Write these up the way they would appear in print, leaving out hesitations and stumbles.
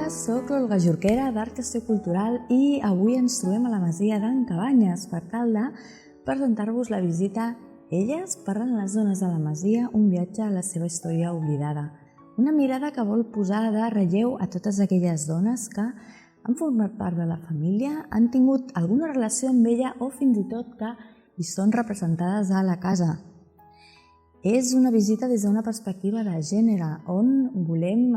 Hola, soc l'Olga Jorquera d'Art Gestió Cultural i avui ens trobem a la masia d'en Cabanyes per tal de presentar-vos la visita Elles parlen les dones de la masia, un viatge a la seva història oblidada. Una mirada que vol posar de relleu a totes aquelles dones que han format part de la família, han tingut alguna relació amb ella o fins i tot que hi són representades a la casa. És una visita des d'una perspectiva de gènere, on volem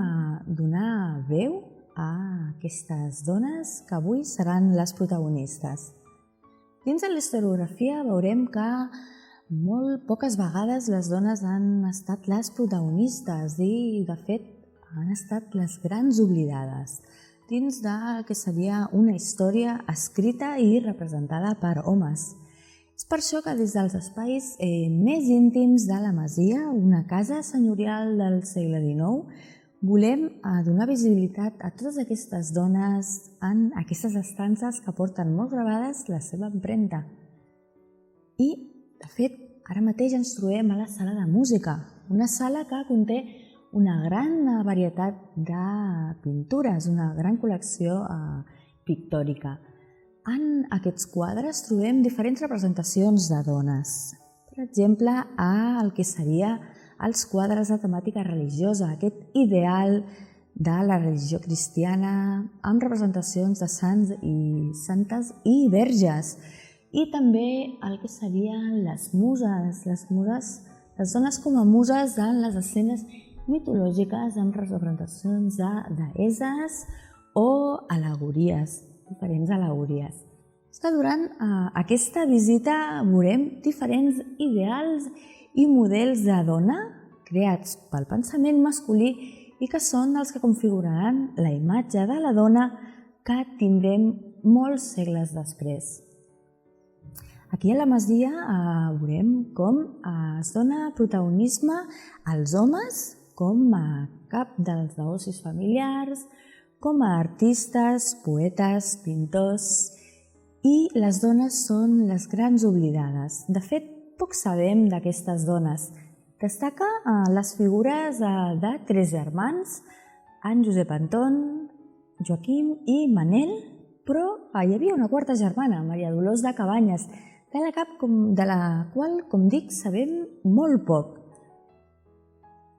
donar veu a aquestes dones que avui seran les protagonistes. Dins de la historiografia veurem que molt poques vegades les dones han estat les protagonistes i, de fet, han estat les grans oblidades dins del que seria una història escrita i representada per homes. És per això que des dels espais més íntims de la masia, una casa senyorial del segle XIX, volem donar visibilitat a totes aquestes dones en aquestes estances que porten molt gravades la seva empremta. I, de fet, ara mateix ens trobem a la sala de música, una sala que conté una gran varietat de pintures, una gran col·lecció pictòrica. En aquests quadres trobem diferents representacions de dones. Per exemple, el que seria els quadres de temàtica religiosa, aquest ideal de la religió cristiana amb representacions de sants i santes i verges. I també el que serien les muses, les dones com a muses en les escenes mitològiques amb representacions de deesses o al·legories, diferents al·legories. És que durant aquesta visita veurem diferents ideals i models de dona creats pel pensament masculí i que són els que configuraran la imatge de la dona que tindrem molts segles després. Aquí a la masia veurem com es dona protagonisme als homes com a cap dels negocis familiars, com a artistes, poetes, pintors, i les dones són les grans oblidades. De fet, poc sabem d'aquestes dones. Destaca les figures de tres germans, en Josep Anton, Joaquim i Manel, però hi havia una quarta germana, Maria Dolors de Cabanyes, de la qual, com dic, sabem molt poc.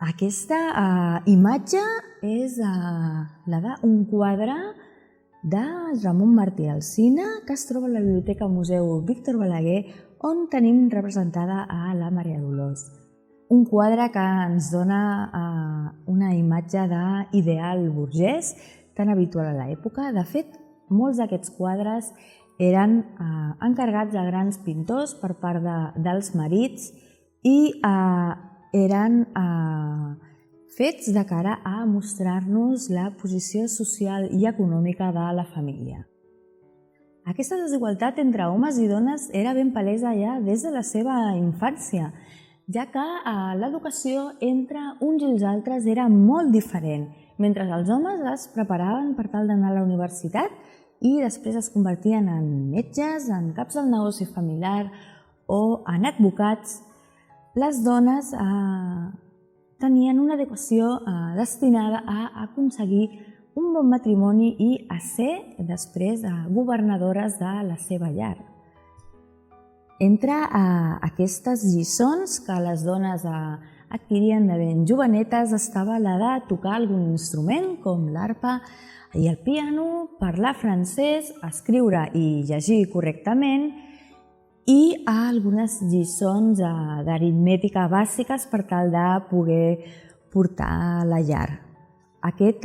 Aquesta imatge és la d'un quadre de Ramon Martí Alsina que es troba a la Biblioteca Museu Víctor Balaguer, on tenim representada a la Maria Dolors. Un quadre que ens dona una imatge d'ideal burgès tan habitual a l'època. De fet, molts d'aquests quadres eren encarregats a grans pintors per part dels marits i eren fets de cara a mostrar-nos la posició social i econòmica de la família. Aquesta desigualtat entre homes i dones era ben palesa ja des de la seva infància, ja que l'educació entre uns i els altres era molt diferent. Mentre els homes es preparaven per tal d'anar a la universitat i després es convertien en metges, en caps del negoci familiar o en advocats, les dones tenien una educació destinada a aconseguir un bon matrimoni i a ser després governadores de la seva llar. Entre aquestes lliçons que les dones adquirien de ben jovenetes estava la de tocar algun instrument com l'arpa i el piano, parlar francès, escriure i llegir correctament i algunes lliçons d'aritmètica bàsiques per tal de poder portar la llar. Aquest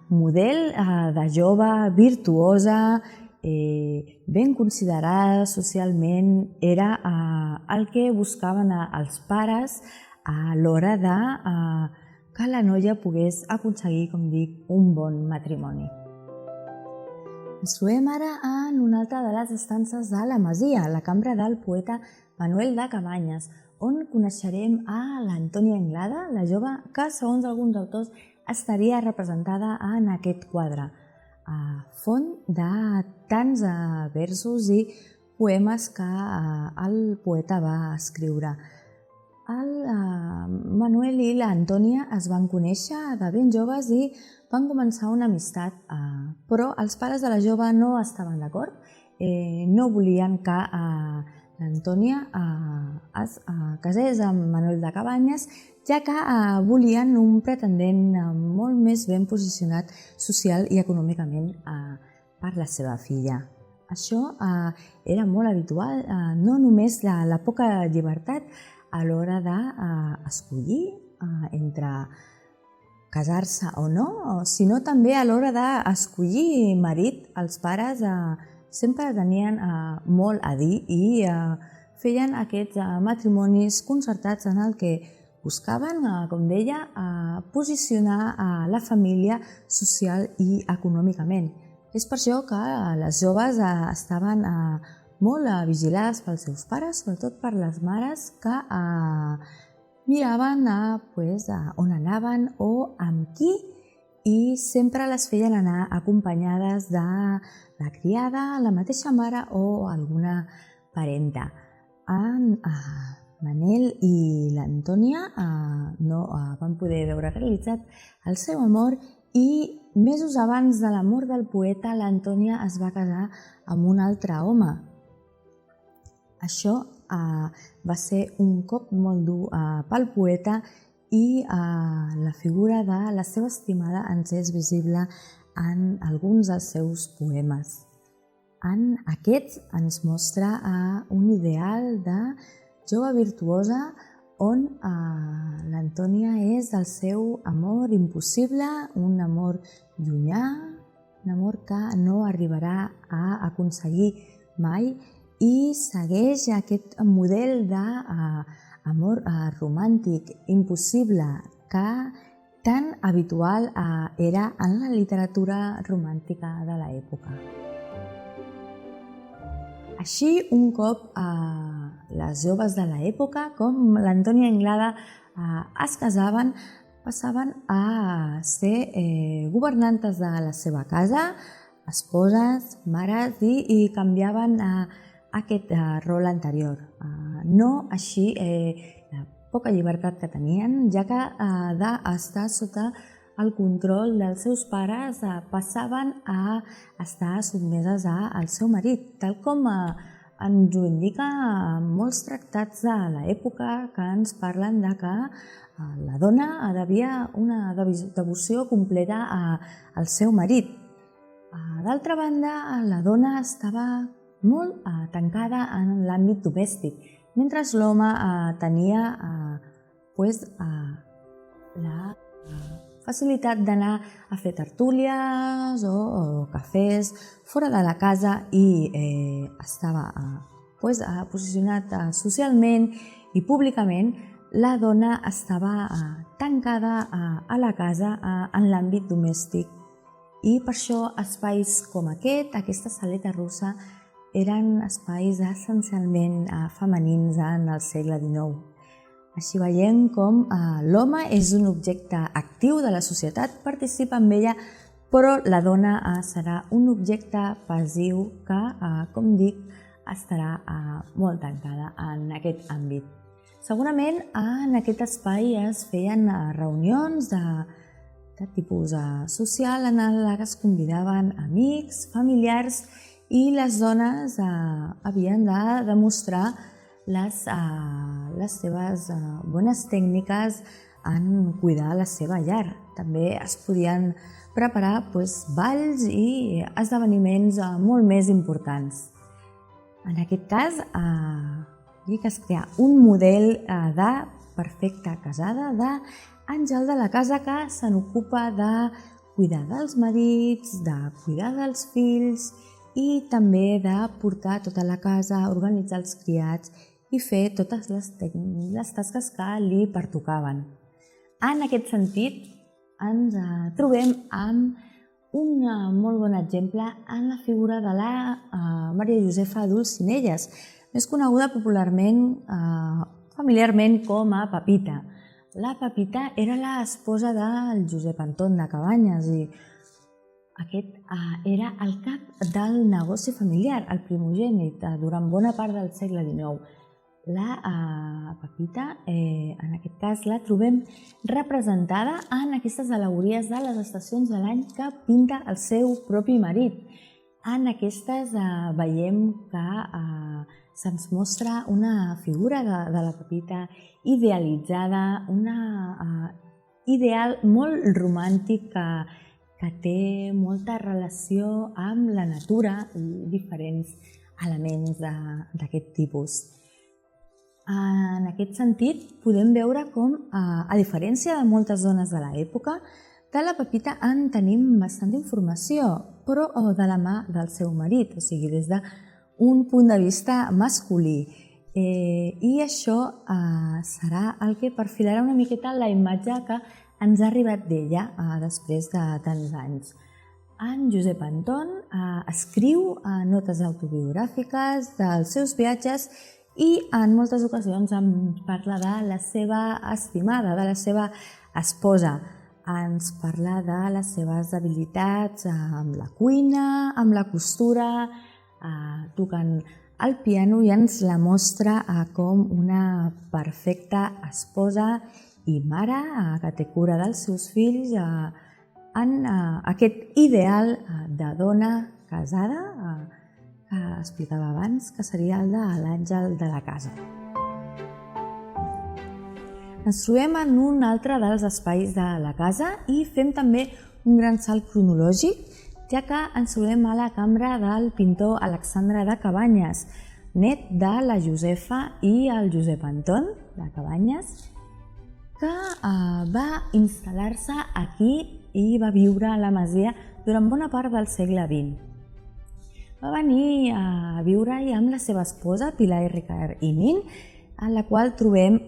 model de jove virtuosa, ben considerada socialment, era el que buscaven els pares a l'hora de que la noia pogués aconseguir, com dic, un bon matrimoni. Ens trobem ara en una altra de les estances de la masia, la cambra del poeta Manuel de Cabanyes, on coneixerem a l'Antònia Anglada, la jove que, segons alguns autors, estaria representada en aquest quadre, font de tants versos i poemes que el poeta va escriure. el Manuel i l'Antònia es van conèixer de ben joves i van començar una amistat, però els pares de la jove no estaven d'acord, no volien que l'Antònia es casés amb Manuel de Cabanyes, ja que volien un pretendent molt més ben posicionat social i econòmicament per la seva filla. Això era molt habitual, no només la poca llibertat a l'hora d'escollir entre casar-se o no, sinó també a l'hora d'escollir marit. Els pares sempre tenien molt a dir i feien aquests matrimonis concertats en el que buscaven, com deia, posicionar la família social i econòmicament. És per això que les joves estaven molt vigilades pels seus pares, sobretot per les mares que miraven on anaven o amb qui, i sempre les feien anar acompanyades de la criada, la mateixa mare o alguna parenta. En Manel i l'Antònia no van poder veure realitzat el seu amor i mesos abans de la mort del poeta, l'Antònia es va casar amb un altre home. Això va ser un cop molt dur pel poeta i la figura de la seva estimada ens és visible en alguns dels seus poemes. En aquests ens mostra un ideal de jove virtuosa on l'Antònia és el seu amor impossible, un amor llunyà, un amor que no arribarà a aconseguir mai, i segueix aquest model d'amor romàntic impossible que tan habitual era en la literatura romàntica de l'època. Així, un cop les joves de l'època, com l'Antònia i Anglada, es casaven, passaven a ser governantes de la seva casa, esposes, mares, i canviaven aquest rol anterior. No així la poca llibertat que tenien, ja que d'estar sota el control dels seus pares passaven a estar sotmeses al seu marit, tal com ens ho indica molts tractats de l'època que ens parlen de que la dona devia una devoció completa al seu marit. D'altra banda, la dona estava molt tancada en l'àmbit domèstic, mentre l'home tenia la facilitat d'anar a fer tertúlies o cafès fora de la casa i estava posicionat socialment i públicament. La dona estava tancada a la casa en l'àmbit domèstic, i per això espais com aquesta saleta russa, eren espais essencialment femenins en el segle XIX. Així veiem com l'home és un objecte actiu de la societat, participa amb ella, però la dona serà un objecte passiu que, com dic, estarà molt tancada en aquest àmbit. Segurament en aquest espai es feien reunions de tipus social en què es convidaven amics, familiars, i les dones havien de demostrar les seves bones tècniques en cuidar la seva llar. També es podien preparar balls i esdeveniments molt més importants. En aquest cas, es crea un model de perfecta casada, d'àngel de la casa que se n'ocupa de cuidar dels marits, de cuidar dels fills i també de portar tota la casa, organitzar els criats i fer totes les tasques que li pertocaven. En aquest sentit, ens trobem amb un molt bon exemple en la figura de la Maria Josefa Dulcinelles, més coneguda familiarment com a Pepita. La Pepita era l'esposa del Josep Anton de Cabanyes i aquest era el cap del negoci familiar, el primogènit, durant bona part del segle XIX. La Pepita, en aquest cas, la trobem representada en aquestes al·legories de les estacions de l'any que pinta el seu propi marit. En aquestes veiem que se'ns mostra una figura de la Pepita idealitzada, una ideal molt romàntic que té molta relació amb la natura i diferents elements d'aquest tipus. En aquest sentit, podem veure com, a diferència de moltes dones de l'època, de la Pepita en tenim bastanta informació, però de la mà del seu marit, o sigui, des d'un punt de vista masculí. I això serà el que perfilarà una miqueta la imatge que ens ha arribat d'ella després de tants anys. En Josep Anton escriu notes autobiogràfiques dels seus viatges i en moltes ocasions ens parla de la seva estimada, de la seva esposa. Ens parla de les seves habilitats amb la cuina, amb la costura, tocant el piano, i ens la mostra com una perfecta esposa i mare que té cura dels seus fills en aquest ideal de dona casada que explicava abans, que seria el de l'àngel de la casa. Ens trobem en un altre dels espais de la casa i fem també un gran salt cronològic, ja que ens trobem a la cambra del pintor Alexandre de Cabanyes, net de la Josefa i el Josep Anton de Cabanyes, que va instal·lar-se aquí i va viure a la masia durant bona part del segle XX. Va venir a viure-hi amb la seva esposa, Pilar i Ricard i Nin, en la qual trobem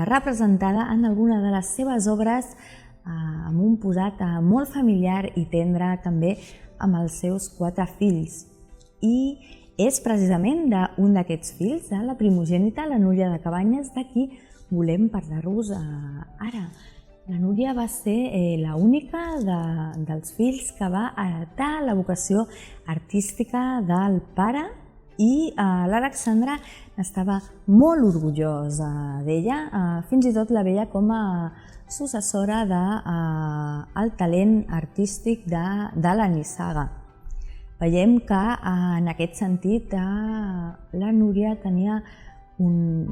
representada en alguna de les seves obres amb un posat molt familiar i tendre, també amb els seus 4 fills. I és precisament d'un d'aquests fills, de la primogènita, la Núria de Cabanyes, de qui volem parlar-vos ara. La Núria va ser l'única dels fills que va heretar la vocació artística del pare, i l'Alexandre estava molt orgullós d'ella, fins i tot la veia com a successora del talent artístic de la nissaga. Veiem que en aquest sentit la Núria tenia un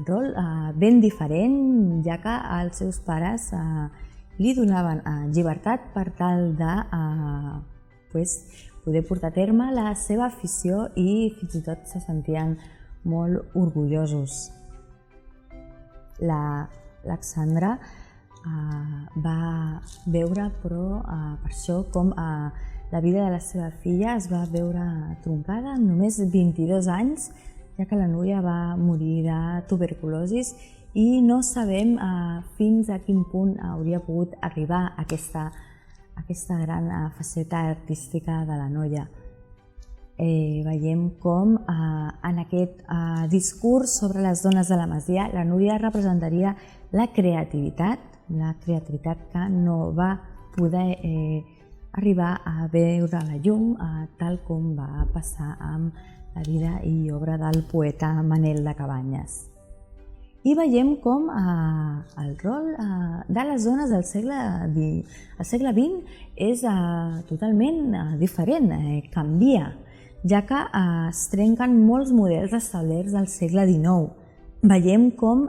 rol ben diferent, ja que els seus pares li donaven llibertat per tal de poder portar a terme la seva afició, i fins i tot se sentien molt orgullosos. L'Alexandre va veure, però, per això com la vida de la seva filla es va veure troncada amb només 22 anys, ja que la Núria va morir de tuberculosi, i no sabem fins a quin punt hauria pogut arribar aquesta gran faceta artística de la noia. Veiem com en aquest discurs sobre les dones de la masia la Núria representaria la creativitat que no va poder arribar a veure la llum, tal com va passar amb la vida i obra del poeta Manel de Cabanyes. I veiem com el rol de les dones del segle XX és totalment diferent, canvia, ja que es trenquen molts models establerts del segle XIX. Veiem com,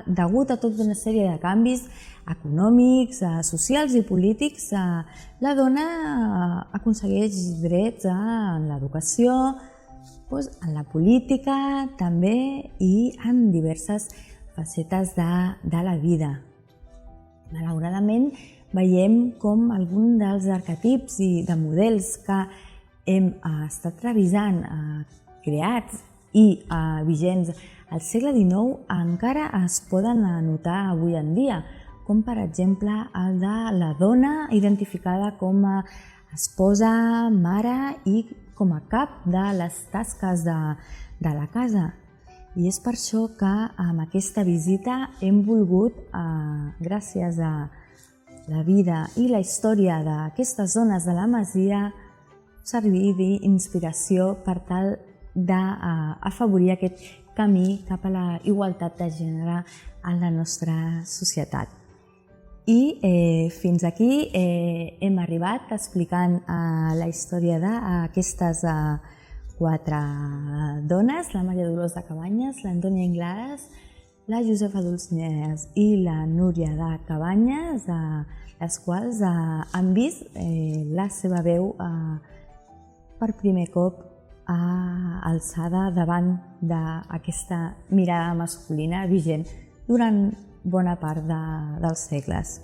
degut a tota una sèrie de canvis econòmics, socials i polítics, la dona aconsegueix drets en l'educació, en la política també, i en diverses facetes de la vida. Malauradament, veiem com algun dels arquetips i de models que hem estat revisant, creats i vigents al segle XIX, encara es poden notar avui en dia, com per exemple el de la dona identificada com a esposa, mare i com a cap de les tasques de la casa. I és per això que amb aquesta visita hem volgut, gràcies a la vida i la història d'aquestes dones de la masia, servir d'inspiració per tal d'afavorir aquest camí cap a la igualtat de gènere en la nostra societat. I fins aquí hem arribat explicant la història d'aquestes 4 dones, la Maria Dolors de Cabanyes, l'Antònia Inglares, la Josefa Dulcineas i la Núria de Cabanyes, les quals han vist la seva veu per primer cop alçada davant d'aquesta mirada masculina vigent durant bona part dels segles.